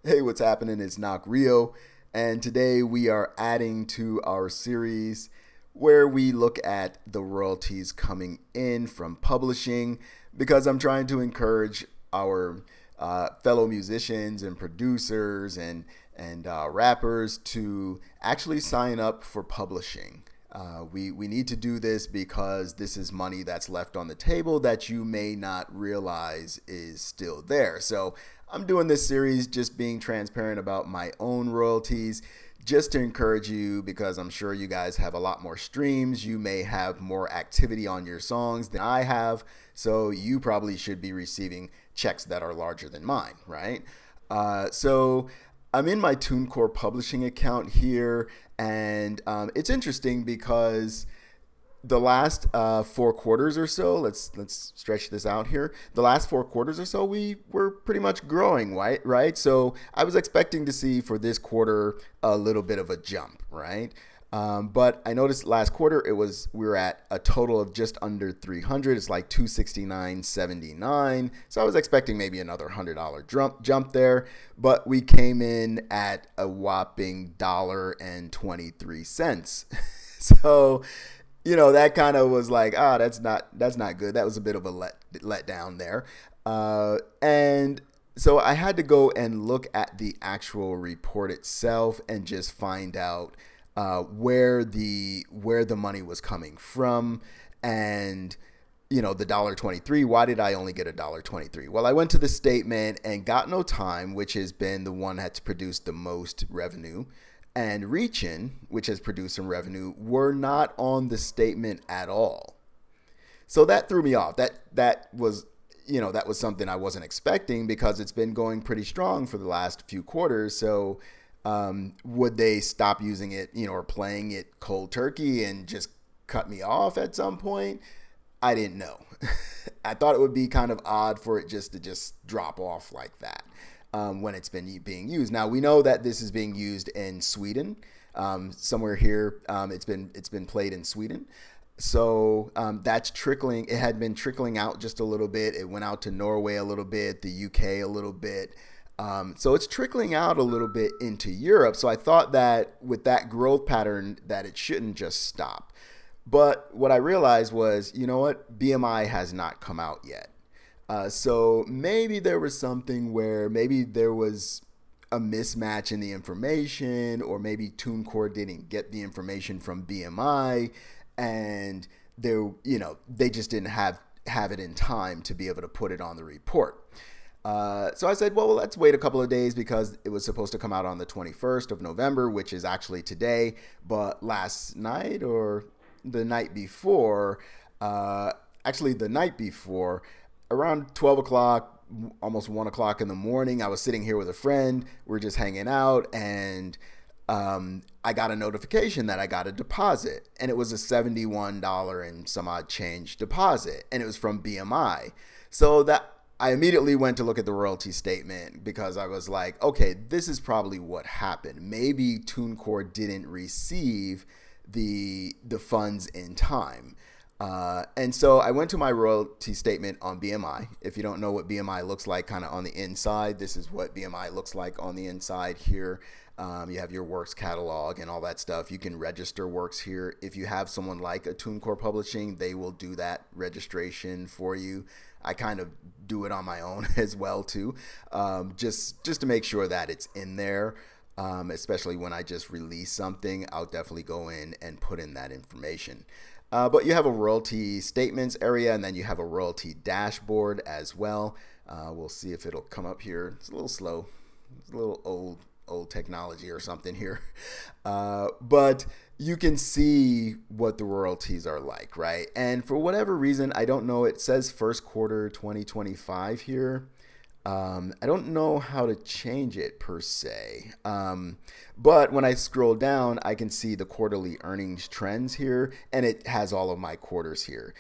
Hey, what's happening? It's Knock Rio, and today we are adding to our series where we look at the royalties coming in from publishing because I'm trying to encourage our fellow musicians and producers and rappers to actually sign up for publishing. We need to do this because this is money that's left on the table that you may not realize is still there. So I'm doing this series just being transparent about my own royalties, just to encourage you because I'm sure you guys have a lot more streams. You may have more activity on your songs than I have, so you probably should be receiving checks that are larger than mine, right? So I'm in my TuneCore Publishing account here, and it's interesting because the last 4 quarters or so, let's stretch this out here. The last 4 quarters or so, we were pretty much growing, right? So I was expecting to see for this quarter a little bit of a jump, right? But I noticed last quarter we were at a total of just under 300. It's like 269.79. So I was expecting maybe another $100 jump there, but we came in at a whopping $1.23. So that kind of was like, that's not good. That was a bit of a let down there. And so I had to go and look at the actual report itself and just find out where the money was coming from. And the $1.23, why did I only get $1.23? Well, I went to the statement, and Got No Time, which has been the one that's produced the most revenue, and Reachin, which has produced some revenue, were not on the statement at all. So that threw me off. That was something I wasn't expecting because it's been going pretty strong for the last few quarters. So would they stop using it, or playing it cold turkey and just cut me off at some point? I didn't know. I thought it would be kind of odd for it to drop off like that. When it's been being used. Now we know that this is being used in Sweden. Somewhere here, it's been played in Sweden. So that's trickling. It had been trickling out just a little bit. It went out to Norway a little bit, the UK a little bit. So it's trickling out a little bit into Europe. So I thought that with that growth pattern that it shouldn't just stop. But what I realized was, BMI has not come out yet. So maybe there was something where maybe there was a mismatch in the information, or maybe TuneCore didn't get the information from BMI, and they just didn't have it in time to be able to put it on the report. So I said, well, let's wait a couple of days because it was supposed to come out on the 21st of November, which is actually today. But last night or the night before, around 12 o'clock, almost 1 o'clock in the morning, I was sitting here with a friend. We're just hanging out, and I got a notification that I got a deposit, and it was a $71 and some odd change deposit, and it was from BMI. So that I immediately went to look at the royalty statement because I was like, okay, this is probably what happened. Maybe TuneCore didn't receive the funds in time. And so I went to my royalty statement on BMI. If you don't know what BMI looks like kind of on the inside, this is what BMI looks like on the inside here. You have your works catalog and all that stuff. You can register works here. If you have someone like a TuneCore Publishing, they will do that registration for you. I kind of do it on my own as well too, just to make sure that it's in there. Especially when I just release something, I'll definitely go in and put in that information. But you have a royalty statements area, and then you have a royalty dashboard as well. We'll see if it'll come up here. It's a little slow. It's a little old technology or something here. But you can see what the royalties are like, right? And for whatever reason, I don't know, it says first quarter 2025 here. I don't know how to change it per se. But when I scroll down, I can see the quarterly earnings trends here, and it has all of my quarters here.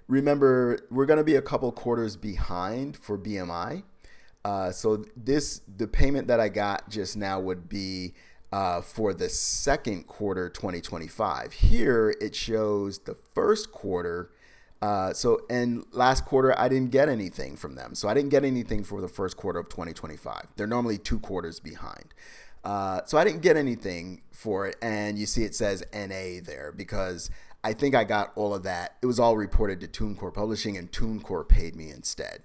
Remember, we're going to be a couple quarters behind for BMI. So the payment that I got just now would be for the second quarter 2025. Here it shows the first quarter And last quarter, I didn't get anything from them. So I didn't get anything for the first quarter of 2025. They're normally 2 quarters behind. So I didn't get anything for it. And you see it says NA there because I think I got all of that. It was all reported to TuneCore Publishing and TuneCore paid me instead.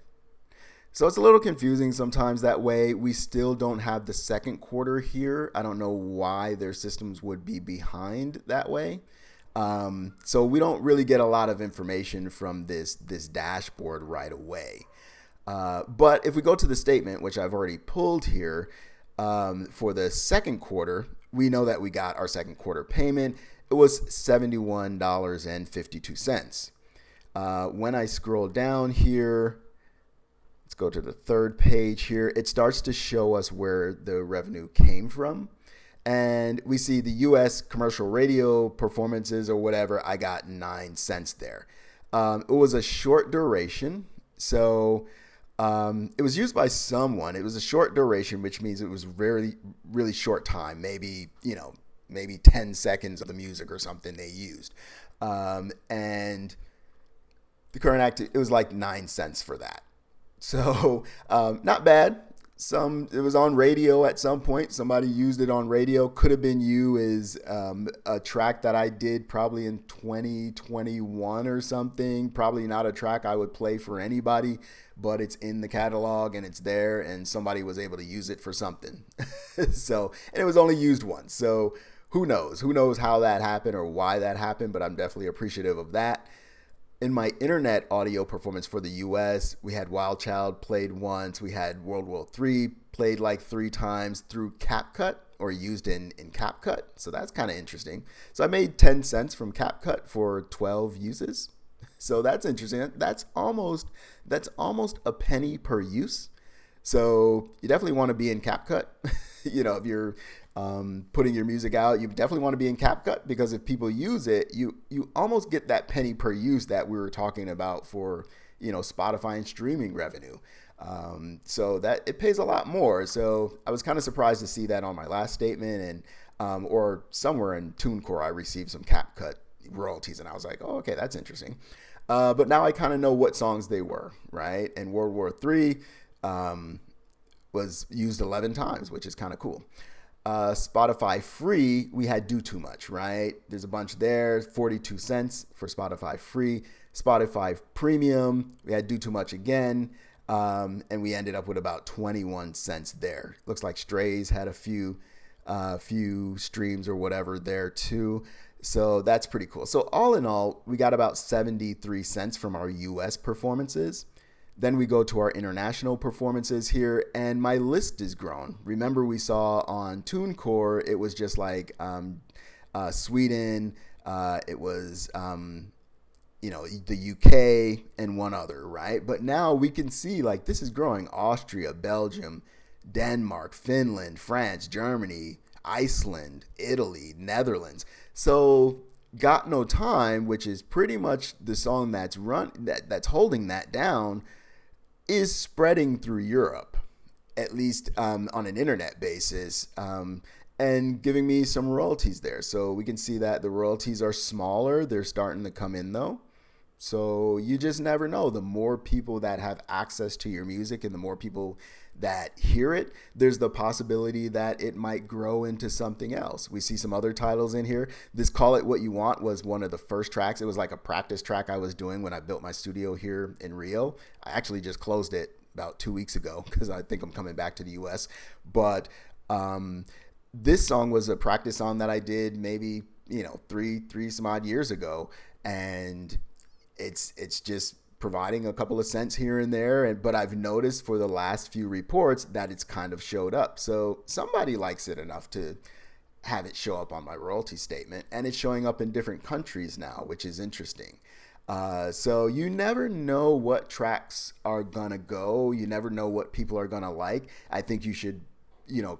So it's a little confusing sometimes that way. We still don't have the second quarter here. I don't know why their systems would be behind that way. So we don't really get a lot of information from this dashboard right away. But if we go to the statement, which I've already pulled here, for the second quarter, we know that we got our second quarter payment. It was $71.52. When I scroll down here, let's go to the third page here. It starts to show us where the revenue came from. And we see the U.S. commercial radio performances or whatever. I got 9 cents there. It was a short duration. So it was used by someone. It was a short duration, which means it was really, really short time. Maybe 10 seconds of the music or something they used. And the current active, it was like 9 cents for that. So not bad. It was on radio at some point. Somebody used it on radio. Could have been you as a track that I did probably in 2021 or something. Probably not a track I would play for anybody, but it's in the catalog and it's there and somebody was able to use it for something. And it was only used once. So who knows? Who knows how that happened or why that happened, but I'm definitely appreciative of that. In my internet audio performance for the US, we had Wild Child played once. We had World War III played like 3 times through CapCut or used in CapCut. So that's kind of interesting. So I made 10 cents from CapCut for 12 uses. So that's interesting. That's almost a penny per use. So you definitely want to be in CapCut. If you're putting your music out, you definitely want to be in CapCut because if people use it, you almost get that penny per use that we were talking about for Spotify and streaming revenue. So that it pays a lot more. So I was kind of surprised to see that on my last statement and or somewhere in TuneCore I received some CapCut royalties and I was like, oh, okay, that's interesting. But now I kind of know what songs they were, right? And World War III was used 11 times, which is kind of cool. Spotify free, we had Do Too Much, right? There's a bunch there, 42 cents for Spotify free. Spotify premium, we had Do Too Much again, and we ended up with about 21 cents there. Looks like Strays had a few streams or whatever there too. So that's pretty cool. So all in all, we got about 73 cents from our US performances. Then we go to our international performances here, and my list is grown. Remember, we saw on TuneCore, it was just like Sweden, it was the UK, and one other, right? But now we can see like this is growing: Austria, Belgium, Denmark, Finland, France, Germany, Iceland, Italy, Netherlands. So Got No Time, which is pretty much the song that's holding that down, is spreading through Europe, at least on an internet basis, and giving me some royalties there. So we can see that the royalties are smaller. They're starting to come in though. So you just never know. The more people that have access to your music and the more people that hear it, there's the possibility that it might grow into something else. We see some other titles in here. This Call It What You Want was one of the first tracks. It was like a practice track I was doing when I built my studio here in Rio. I actually just closed it about 2 weeks ago because I think I'm coming back to the US. But this song was a practice song that I did maybe, three some odd years ago. And it's just providing a couple of cents here and there, but I've noticed for the last few reports that it's kind of showed up. So somebody likes it enough to have it show up on my royalty statement, and it's showing up in different countries now, which is interesting. So you never know what tracks are gonna go. You never know what people are gonna like. I think you should,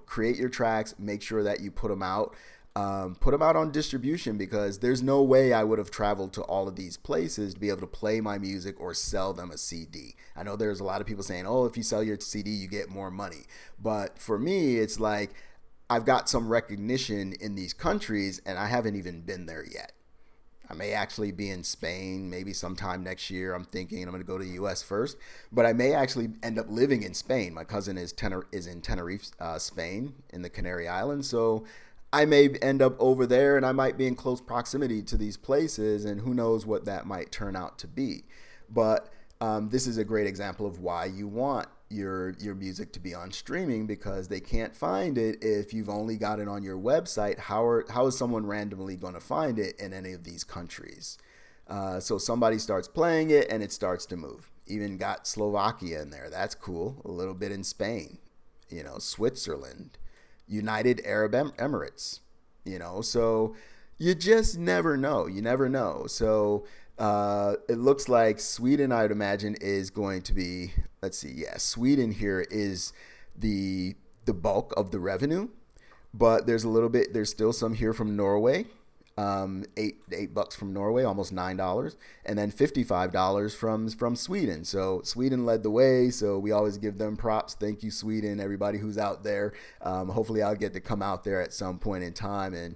create your tracks, make sure that you put them out. Put them out on distribution, because there's no way I would have traveled to all of these places to be able to play my music or sell them a CD. I know there's a lot of people saying, oh, if you sell your CD, you get more money. But for me, it's like I've got some recognition in these countries and I haven't even been there yet. I may actually be in Spain maybe sometime next year. I'm thinking I'm going to go to the U.S. first, but I may actually end up living in Spain. My cousin is in Tenerife, Spain, in the Canary Islands. So I may end up over there, and I might be in close proximity to these places, and who knows what that might turn out to be. But this is a great example of why you want your music to be on streaming, because they can't find it if you've only got it on your website. How is someone randomly going to find it in any of these countries? So somebody starts playing it and it starts to move. Even got Slovakia in there. That's cool. A little bit in Spain, Switzerland, United Arab Emirates, so you just never know. You never know. So it looks like Sweden, I would imagine, is going to be, let's see, yeah, Sweden here is the bulk of the revenue, but there's still some here from Norway, $8 from Norway, almost $9, and then $55 from Sweden. So Sweden led the way, so we always give them props. Thank you, Sweden, everybody who's out there. Hopefully I'll get to come out there at some point in time and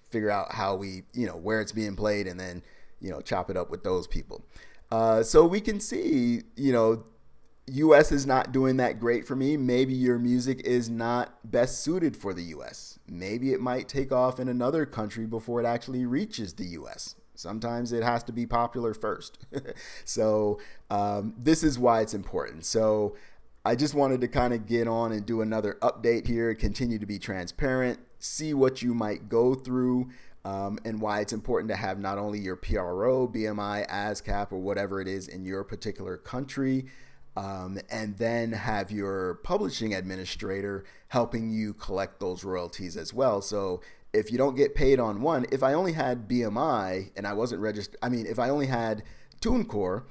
figure out how where it's being played, and then chop it up with those people. So we can see, U.S. is not doing that great for me. Maybe your music is not best suited for the U.S. Maybe it might take off in another country before it actually reaches the U.S. Sometimes it has to be popular first. So this is why it's important. So I just wanted to kind of get on and do another update here, continue to be transparent, see what you might go through, and why it's important to have not only your PRO, BMI, ASCAP, or whatever it is in your particular country, and then have your publishing administrator helping you collect those royalties as well. So if you don't get paid on one, if I only had BMI and I wasn't registered, if I only had TuneCore,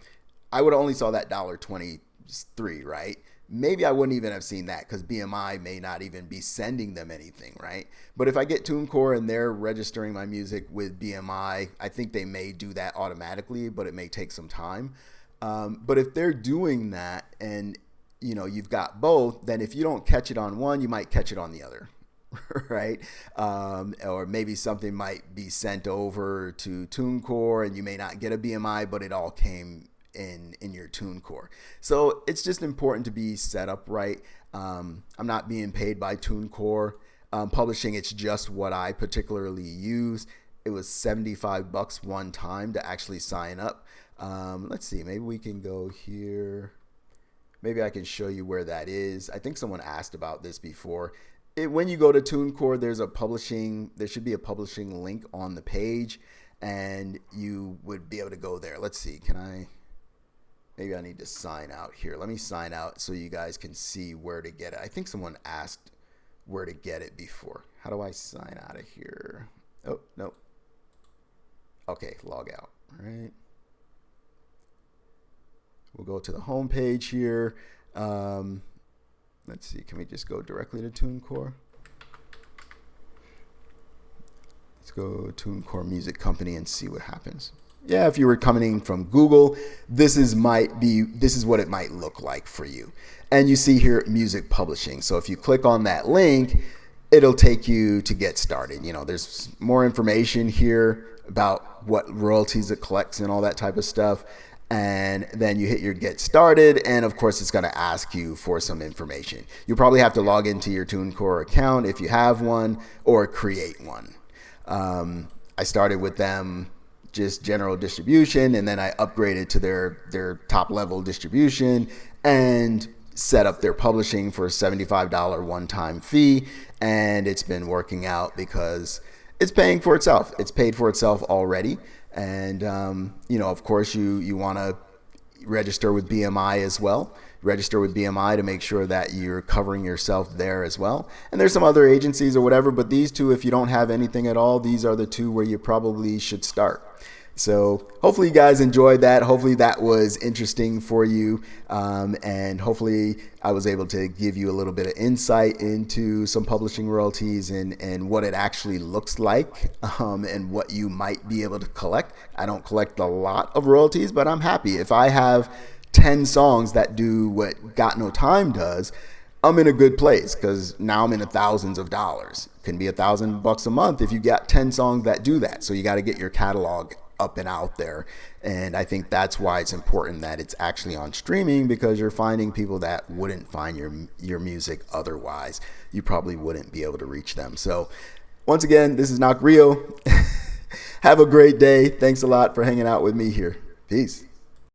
I would only saw that $1.23, right? Maybe I wouldn't even have seen that, because BMI may not even be sending them anything, right? But if I get TuneCore and they're registering my music with BMI, I think they may do that automatically, but it may take some time. But if they're doing that and you've got both, then if you don't catch it on one, you might catch it on the other, right? Or maybe something might be sent over to TuneCore and you may not get a BMI, but it all came in your TuneCore. So it's just important to be set up right. I'm not being paid by TuneCore Publishing. It's just what I particularly use. It was $75 one time to actually sign up. Let's see, maybe we can go here. Maybe I can show you where that is. I think someone asked about this before. When you go to TuneCore, there should be a publishing link on the page, and you would be able to go there. Let's see, maybe I need to sign out here. Let me sign out so you guys can see where to get it. I think someone asked where to get it before. How do I sign out of here? Oh, no. Okay, log out. All right. We'll go to the home page here. Let's see. Can we just go directly to TuneCore? Let's go TuneCore Music Company and see what happens. Yeah, if you were coming in from Google, this is what it might look like for you. And you see here music publishing. So if you click on that link, it'll take you to get started. There's more information here about what royalties it collects and all that type of stuff. And then you hit your get started, and of course it's going to ask you for some information. You'll probably have to log into your TuneCore account if you have one, or create one. I started with them just general distribution, and then I upgraded to their top level distribution and set up their publishing for a $75 one-time fee, and it's been working out because it's paying for itself. It's paid for itself already. And, of course, you want to register with BMI as well. Register with BMI to make sure that you're covering yourself there as well. And there's some other agencies or whatever, but these two, if you don't have anything at all, these are the two where you probably should start. So hopefully you guys enjoyed that. Hopefully that was interesting for you. And hopefully I was able to give you a little bit of insight into some publishing royalties and what it actually looks like, and what you might be able to collect. I don't collect a lot of royalties, but I'm happy. If I have 10 songs that do what Got No Time does, I'm in a good place, because now I'm in the thousands of dollars. It can be $1,000 a month if you got 10 songs that do that. So you got to get your catalog up and out there. And I think that's why it's important that it's actually on streaming, because you're finding people that wouldn't find your music otherwise. You probably wouldn't be able to reach them. So once again, this is Knock Rio. Have a great day. Thanks a lot for hanging out with me here. Peace.